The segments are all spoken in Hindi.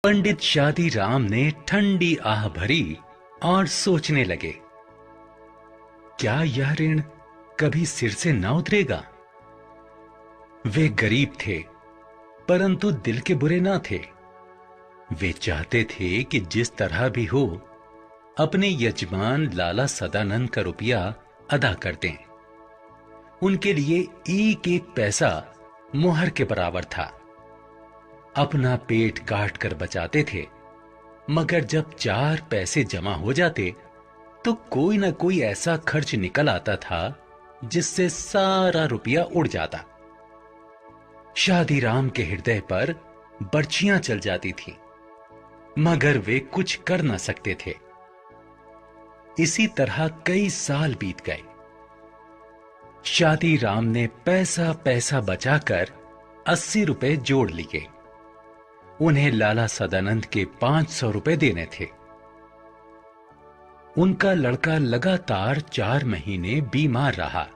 पंडित शादीराम ने ठंडी आह भरी और सोचने लगे, क्या यह ऋण कभी सिर से ना उतरेगा? वे गरीब थे, परंतु दिल के बुरे ना थे। वे चाहते थे कि जिस तरह भी हो अपने यजमान लाला सदानंद का रुपया अदा कर दें। उनके लिए एक एक पैसा मुहर के बराबर था। अपना पेट काट कर बचाते थे, मगर जब 4 पैसे जमा हो जाते तो कोई ना कोई ऐसा खर्च निकल आता था जिससे सारा रुपया उड़ जाता। शादीराम के हृदय पर बर्छियां चल जाती थीं, मगर वे कुछ कर ना सकते थे। इसी तरह कई साल बीत गए। शादीराम ने पैसा पैसा बचाकर 80 रुपए जोड़ लिए। उन्हें लाला सदानंद के 500 रुपए देने थे। उनका लड़का लगातार 4 महीने बीमार रहा।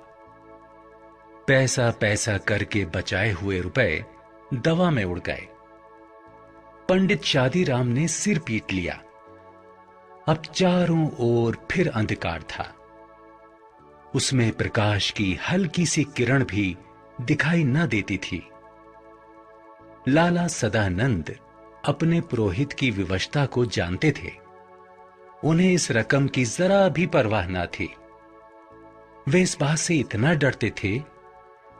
पैसा पैसा करके बचाए हुए रुपए दवा में उड़ गए। पंडित शादीराम ने सिर पीट लिया। अब चारों ओर फिर अंधकार था। उसमें प्रकाश की हल्की सी किरण भी दिखाई न देती थी। लाला सदानंद अपने पुरोहित की विवशता को जानते थे। उन्हें इस रकम की जरा भी परवाह न थी। वे इस बात से इतना डरते थे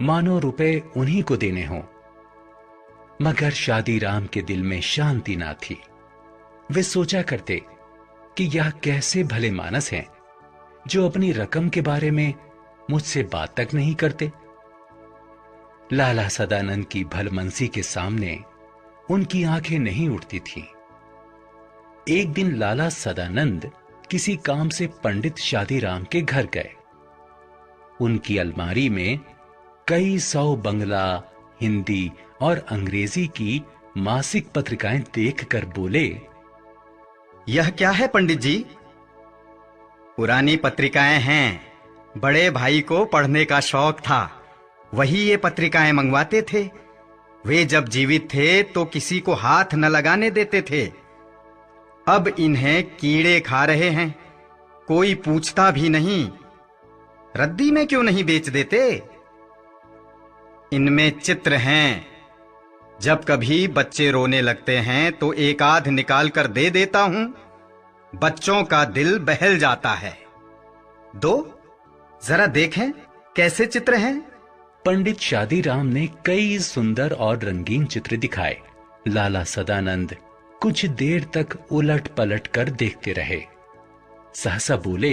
मानो रुपए उन्हीं को देने हों। मगर शादीराम के दिल में शांति ना थी। वे सोचा करते कि यह कैसे भले मानस हैं जो अपनी रकम के बारे में मुझसे बात तक नहीं करते। लाला सदानंद की भलमनसी के सामने उनकी आंखें नहीं उठती थीं। एक दिन लाला सदानंद किसी काम से पंडित शादीराम के घर गए। उनकी अलमारी में कई 100 बंगला, हिंदी और अंग्रेजी की मासिक पत्रिकाएं देखकर बोले, यह क्या है पंडित जी? पुरानी पत्रिकाएं हैं। बड़े भाई को पढ़ने का शौक था, वही ये पत्रिकाएं मंगवाते थे। वे जब जीवित थे तो किसी को हाथ न लगाने देते थे। अब इन्हें कीड़े खा रहे हैं, कोई पूछता भी नहीं। रद्दी में क्यों नहीं बेच देते? इनमें चित्र हैं। जब कभी बच्चे रोने लगते हैं तो एक आध निकाल कर दे देता हूं। बच्चों का दिल बहल जाता है। दो, जरा देखें कैसे चित्र हैं। पंडित शादीराम ने कई सुंदर और रंगीन चित्र दिखाए। लाला सदानंद कुछ देर तक उलट पलट कर देखते रहे। सहसा बोले,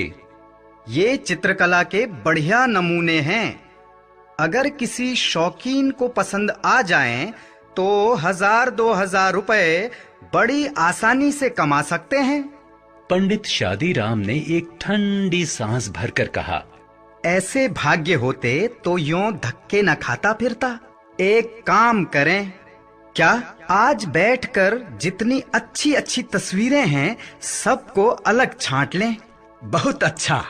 ये चित्रकला के बढ़िया नमूने हैं। अगर किसी शौकीन को पसंद आ जाएं तो 1000-2000 रुपए बड़ी आसानी से कमा सकते हैं। पंडित शादीराम ने एक ठंडी सांस भरकर कहा, ऐसे भाग्य होते तो यूं धक्के न खाता फिरता। एक काम करें, क्या आज बैठकर जितनी अच्छी अच्छी तस्वीरें हैं सबको अलग छांट लें। बहुत अच्छा।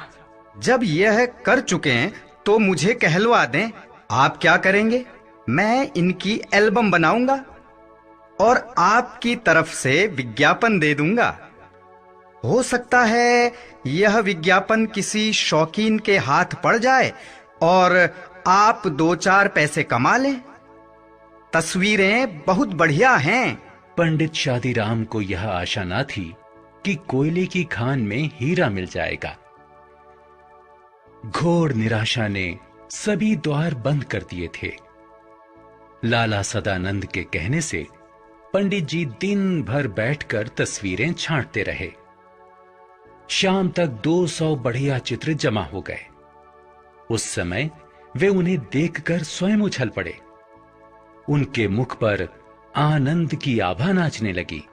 जब यह कर चुके हैं तो मुझे कहलवा दें। आप क्या करेंगे? मैं इनकी एल्बम बनाऊंगा और आपकी तरफ से विज्ञापन दे दूंगा। हो सकता है यह विज्ञापन किसी शौकीन के हाथ पड़ जाए और आप 2-4 पैसे कमा लें। तस्वीरें बहुत बढ़िया हैं। पंडित शादीराम को यह आशा ना थी कि कोयले की खान में हीरा मिल जाएगा। घोर निराशा ने सभी द्वार बंद कर दिए थे। लाला सदानंद के कहने से पंडित जी दिन भर बैठकर तस्वीरें छांटते रहे। शाम तक 200 बढ़िया चित्र जमा हो गए। उस समय वे उन्हें देखकर स्वयं उछल पड़े। उनके मुख पर आनंद की आभा नाचने लगी।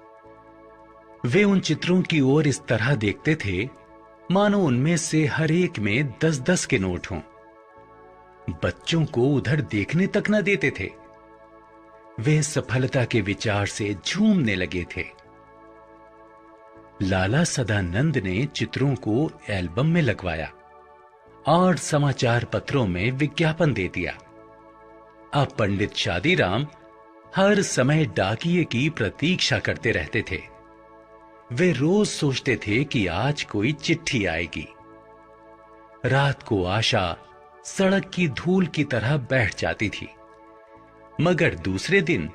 वे उन चित्रों की ओर इस तरह देखते थे मानो उनमें से हर एक में 10-10 के नोट हों। बच्चों को उधर देखने तक न देते थे। वे सफलता के विचार से झूमने लगे थे। लाला सदानंद ने चित्रों को एल्बम में लगवाया और समाचार पत्रों में विज्ञापन दे दिया। अब पंडित शादीराम हर समय डाकिये की प्रतीक्षा करते रहते थे। वे रोज सोचते थे कि आज कोई चिट्ठी आएगी। रात को आशा सड़क की धूल की तरह बैठ जाती थी, मगर दूसरे दिन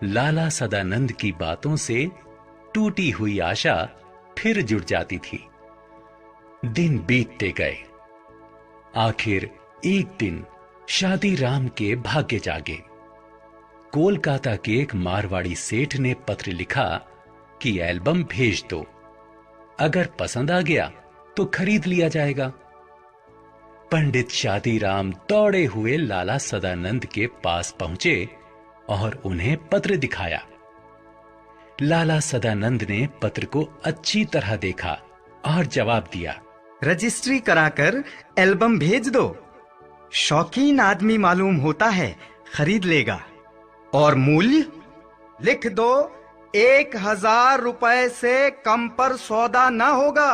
लाला सदानंद की बातों से टूटी हुई आशा फिर जुड़ जाती थी। दिन बीतते गए। आखिर एक दिन शादीराम के भाग्य जागे। कोलकाता के एक मारवाड़ी सेठ ने पत्र लिखा कि एल्बम भेज दो, अगर पसंद आ गया तो खरीद लिया जाएगा। पंडित शादीराम दौड़े हुए लाला सदानंद के पास पहुंचे और उन्हें पत्र दिखाया। लाला सदानंद ने पत्र को अच्छी तरह देखा और जवाब दिया, रजिस्ट्री कराकर एल्बम भेज दो। शौकीन आदमी मालूम होता है, खरीद लेगा। और मूल्य लिख दो, 1000 रुपए से कम पर सौदा न होगा।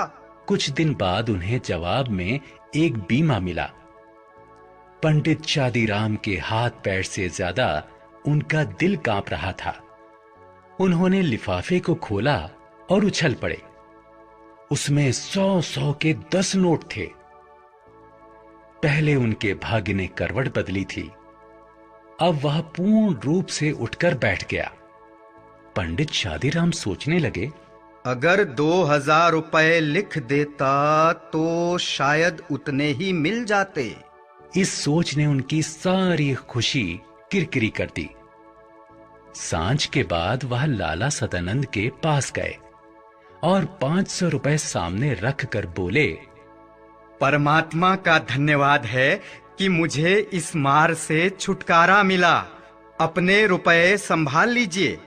कुछ दिन बाद उन्हें जवाब में एक बीमा मिला। पंडित शादीराम के हाथ पैर से ज्यादा उनका दिल कांप रहा था। उन्होंने लिफाफे को खोला और उछल पड़े। उसमें 100 के 10 नोट थे। पहले उनके भाग्य ने करवट बदली थी, अब वह पूर्ण रूप से उठकर बैठ गया। पंडित शादीराम सोचने लगे, अगर 2000 रुपए लिख देता तो शायद उतने ही मिल जाते। इस सोच ने उनकी सारी खुशी किरकिरी कर दी। सांझ के बाद वह लाला सदानंद के पास गए और 500 रुपए सामने रख कर बोले, परमात्मा का धन्यवाद है कि मुझे इस मार से छुटकारा मिला। अपने रुपए संभाल लीजिए।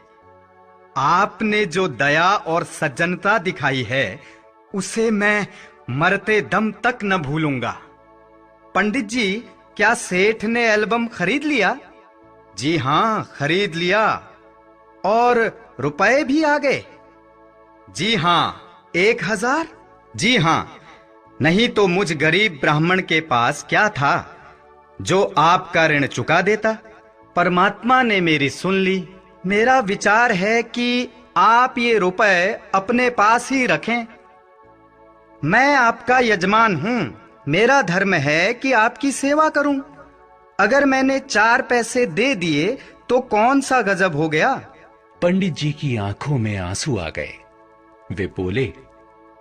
आपने जो दया और सज्जनता दिखाई है, उसे मैं मरते दम तक न भूलूंगा। पंडित जी, क्या सेठ ने एल्बम खरीद लिया? जी हां, खरीद लिया। और रुपए भी आ गए? जी हां। 1000? जी हां। नहीं तो मुझ गरीब ब्राह्मण के पास क्या था जो आपका ऋण चुका देता। परमात्मा ने मेरी सुन ली। मेरा विचार है कि आप ये रुपए अपने पास ही रखें। मैं आपका यजमान हूं। मेरा धर्म है कि आपकी सेवा करूं। अगर मैंने 4 पैसे दे दिए तो कौन सा गजब हो गया। पंडित जी की आंखों में आंसू आ गए। वे बोले,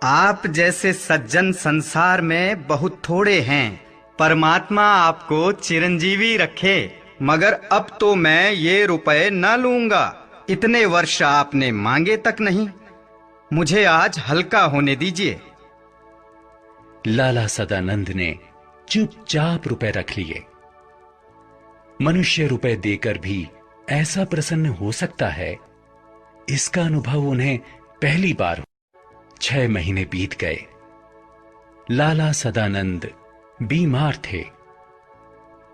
आप जैसे सज्जन संसार में बहुत थोड़े हैं। परमात्मा आपको चिरंजीवी रखे। मगर अब तो मैं ये रुपए न लूंगा। इतने वर्ष आपने मांगे तक नहीं। मुझे आज हल्का होने दीजिए। लाला सदानंद ने चुपचाप रुपए रख लिए। मनुष्य रुपए देकर भी ऐसा प्रसन्न हो सकता है, इसका अनुभव उन्हें पहली बार हुआ। 6 महीने बीत गए। लाला सदानंद बीमार थे।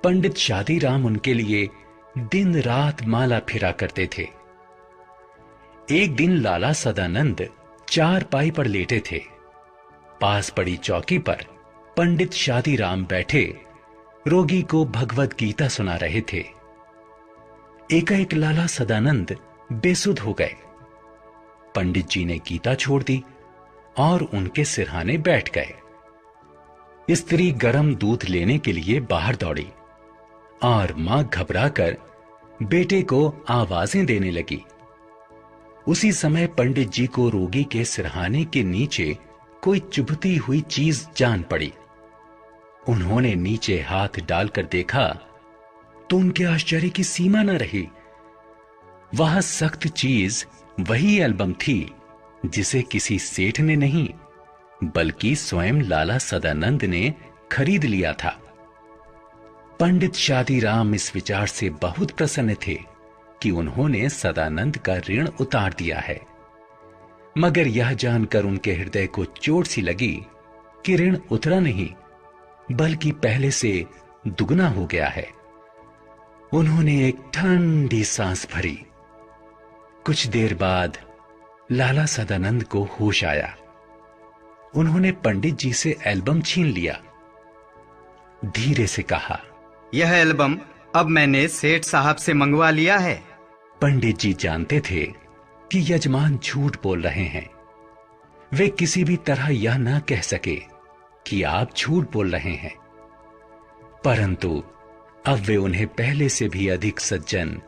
पंडित शादीराम उनके लिए दिन रात माला फिरा करते थे। एक दिन लाला सदानंद चारपाई पर लेटे थे। पास पड़ी चौकी पर पंडित शादीराम बैठे रोगी को भगवत गीता सुना रहे थे। एकाएक लाला सदानंद बेसुध हो गए। पंडित जी ने गीता छोड़ दी और उनके सिरहाने बैठ गए। स्त्री गर्म दूध लेने के लिए बाहर दौड़ी और मां घबराकर बेटे को आवाजें देने लगी। उसी समय पंडित जी को रोगी के सिरहाने के नीचे कोई चुभती हुई चीज जान पड़ी। उन्होंने नीचे हाथ डालकर देखा तो उनके आश्चर्य की सीमा न रही। वह सख्त चीज वही एल्बम थी जिसे किसी सेठ ने नहीं बल्कि स्वयं लाला सदानंद ने खरीद लिया था। पंडित शादीराम इस विचार से बहुत प्रसन्न थे कि उन्होंने सदानंद का ऋण उतार दिया है, मगर यह जानकर उनके हृदय को चोट सी लगी कि ऋण उतरा नहीं बल्कि पहले से दुगना हो गया है। उन्होंने एक ठंडी सांस भरी। कुछ देर बाद लाला सदानंद को होश आया। उन्होंने पंडित जी से एल्बम छीन लिया। धीरे से कहा, यह एल्बम अब मैंने सेठ साहब से मंगवा लिया है। पंडित जी जानते थे कि यजमान झूठ बोल रहे हैं। वे किसी भी तरह यह न कह सके कि आप झूठ बोल रहे हैं, परंतु अब वे उन्हें पहले से भी अधिक सज्जन,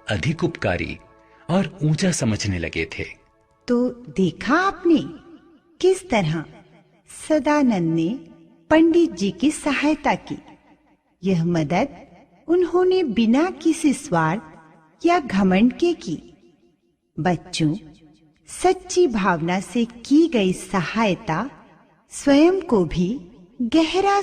अधिक उपकारी और ऊंचा समझने लगे थे। तो देखा आपने किस तरह सदानंद ने पंडित जी की सहायता की। यह मदद उन्होंने बिना किसी स्वार्थ या घमंड के की। बच्चों, सच्ची भावना से की गई सहायता स्वयं को भी गहरा